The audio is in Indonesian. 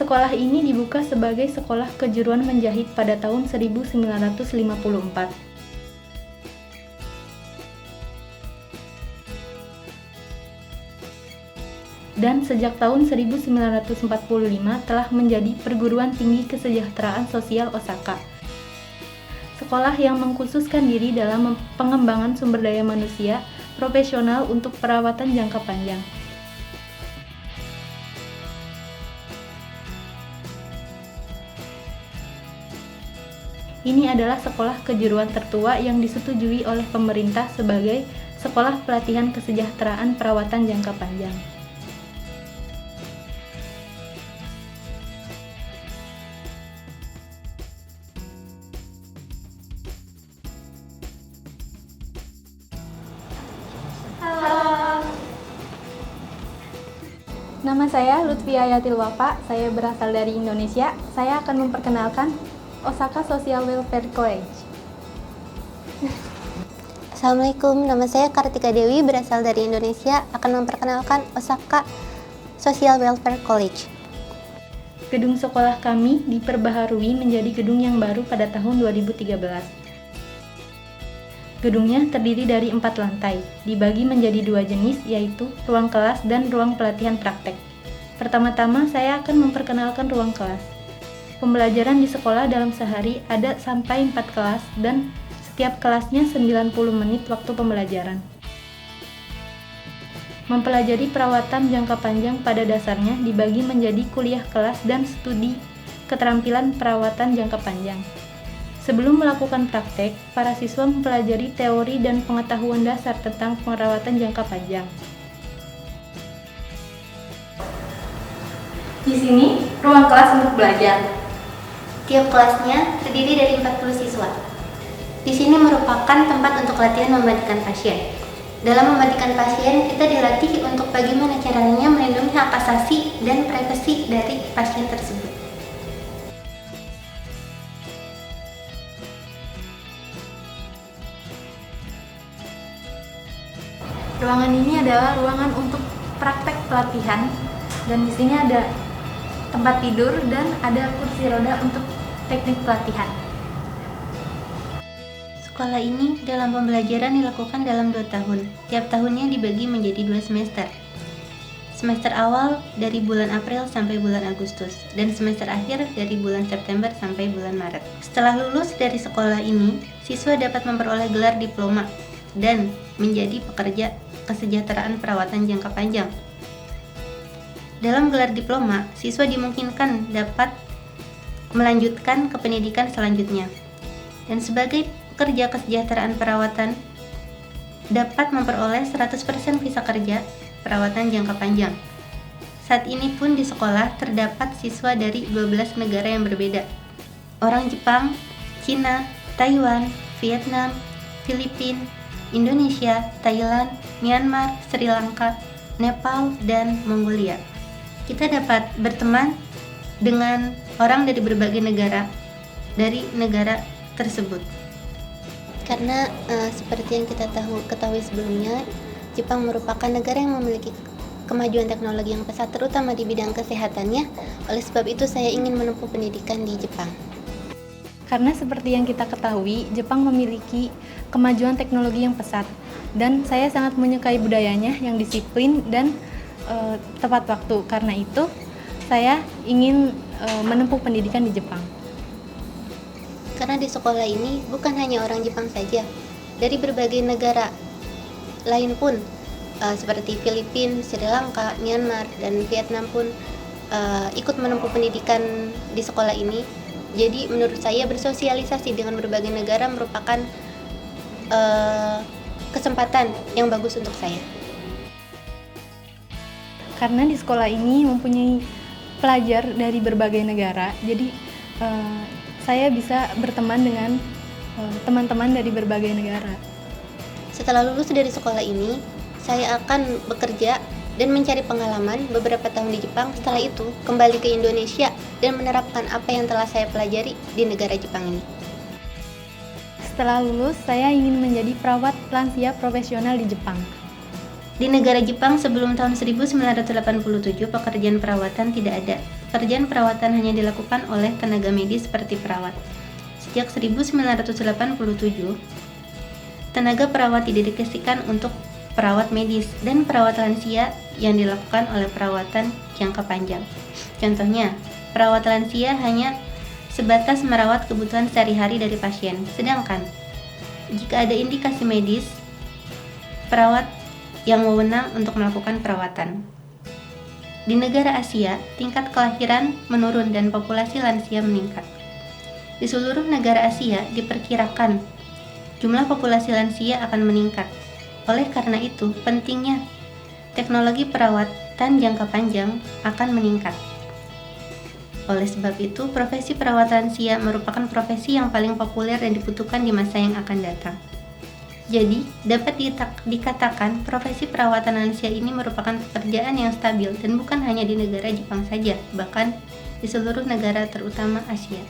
Sekolah ini dibuka sebagai sekolah kejuruan menjahit pada tahun 1954. Dan sejak tahun 1945 telah menjadi perguruan tinggi kesejahteraan sosial Osaka. Sekolah yang mengkhususkan diri dalam pengembangan sumber daya manusia profesional untuk perawatan jangka panjang. Ini adalah sekolah kejuruan tertua yang disetujui oleh pemerintah sebagai sekolah pelatihan kesejahteraan perawatan jangka panjang. Halo. Nama saya Lutfia Yatil Wafa, saya berasal dari Indonesia. Saya akan memperkenalkan Osaka Social Welfare College. Assalamualaikum, nama saya Kartika Dewi, berasal dari Indonesia, akan memperkenalkan Osaka Social Welfare College. Gedung sekolah kami diperbaharui menjadi gedung yang baru pada tahun 2013. Gedungnya terdiri dari 4 lantai, dibagi menjadi 2 jenis, yaitu ruang kelas dan ruang pelatihan praktek. Pertama-tama saya akan memperkenalkan ruang kelas. Pembelajaran di sekolah dalam sehari ada sampai 4 kelas dan setiap kelasnya 90 menit waktu pembelajaran. Mempelajari perawatan jangka panjang pada dasarnya dibagi menjadi kuliah kelas dan studi keterampilan perawatan jangka panjang. Sebelum melakukan praktek, para siswa mempelajari teori dan pengetahuan dasar tentang perawatan jangka panjang. Di sini, ruang kelas untuk belajar. Tiap kelasnya terdiri dari 40 siswa. Di sini merupakan tempat untuk latihan memandikan pasien. Dalam memandikan pasien, kita dilatih untuk bagaimana caranya melindungi hak asasi dan privasi dari pasien tersebut. Ruangan ini adalah ruangan untuk praktek pelatihan, dan di sini ada tempat tidur dan ada kursi roda untuk teknik pelatihan. Sekolah ini dalam pembelajaran dilakukan dalam 2 tahun. Tiap tahunnya dibagi menjadi 2 semester. Semester awal dari bulan April sampai bulan Agustus, dan semester akhir dari bulan September sampai bulan Maret. Setelah lulus dari sekolah ini, siswa dapat memperoleh gelar diploma dan menjadi pekerja kesejahteraan perawatan jangka panjang. Dalam gelar diploma, siswa dimungkinkan dapat melanjutkan ke pendidikan selanjutnya. Dan sebagai pekerja kesejahteraan perawatan, dapat memperoleh 100% visa kerja perawatan jangka panjang. Saat ini pun di sekolah terdapat siswa dari 12 negara yang berbeda. Orang Jepang, Cina, Taiwan, Vietnam, Filipina, Indonesia, Thailand, Myanmar, Sri Lanka, Nepal, dan Mongolia. Kita dapat berteman dengan orang dari berbagai negara dari negara tersebut. Karena seperti yang kita ketahui sebelumnya, Jepang merupakan negara yang memiliki kemajuan teknologi yang pesat, terutama di bidang kesehatannya. Oleh sebab itu saya ingin menempuh pendidikan di Jepang. Karena seperti yang kita ketahui, Jepang memiliki kemajuan teknologi yang pesat, dan saya sangat menyukai budayanya yang disiplin dan tepat waktu. Karena itu, saya ingin menempuh pendidikan di Jepang. Karena di sekolah ini bukan hanya orang Jepang saja, dari berbagai negara lain pun seperti Filipina, Sri Lanka, Myanmar, dan Vietnam pun ikut menempuh pendidikan di sekolah ini. Jadi menurut saya bersosialisasi dengan berbagai negara merupakan kesempatan yang bagus untuk saya. Karena di sekolah ini mempunyai pelajar dari berbagai negara, jadi saya bisa berteman dengan teman-teman dari berbagai negara. Setelah lulus dari sekolah ini, saya akan bekerja dan mencari pengalaman beberapa tahun di Jepang. Setelah itu, kembali ke Indonesia dan menerapkan apa yang telah saya pelajari di negara Jepang ini. Setelah lulus, saya ingin menjadi perawat lansia profesional di Jepang. Di negara Jepang sebelum tahun 1987 pekerjaan perawatan tidak ada. pekerjaan perawatan hanya dilakukan oleh tenaga medis seperti perawat. Sejak 1987, tenaga perawat didedikasikan untuk perawat medis dan perawat lansia yang dilakukan oleh perawatan jangka panjang. Contohnya, perawat lansia hanya sebatas merawat kebutuhan sehari-hari dari pasien, sedangkan jika ada indikasi medis, perawat yang wewenang untuk melakukan perawatan. Di negara Asia, tingkat kelahiran menurun dan populasi lansia meningkat. Di seluruh negara Asia diperkirakan jumlah populasi lansia akan meningkat. Oleh karena itu, pentingnya teknologi perawatan jangka panjang akan meningkat. Oleh sebab itu, profesi perawat lansia merupakan profesi yang paling populer dan dibutuhkan di masa yang akan datang. Jadi, dapat dikatakan profesi perawatan lansia ini merupakan pekerjaan yang stabil dan bukan hanya di negara Jepang saja, bahkan di seluruh negara terutama Asia.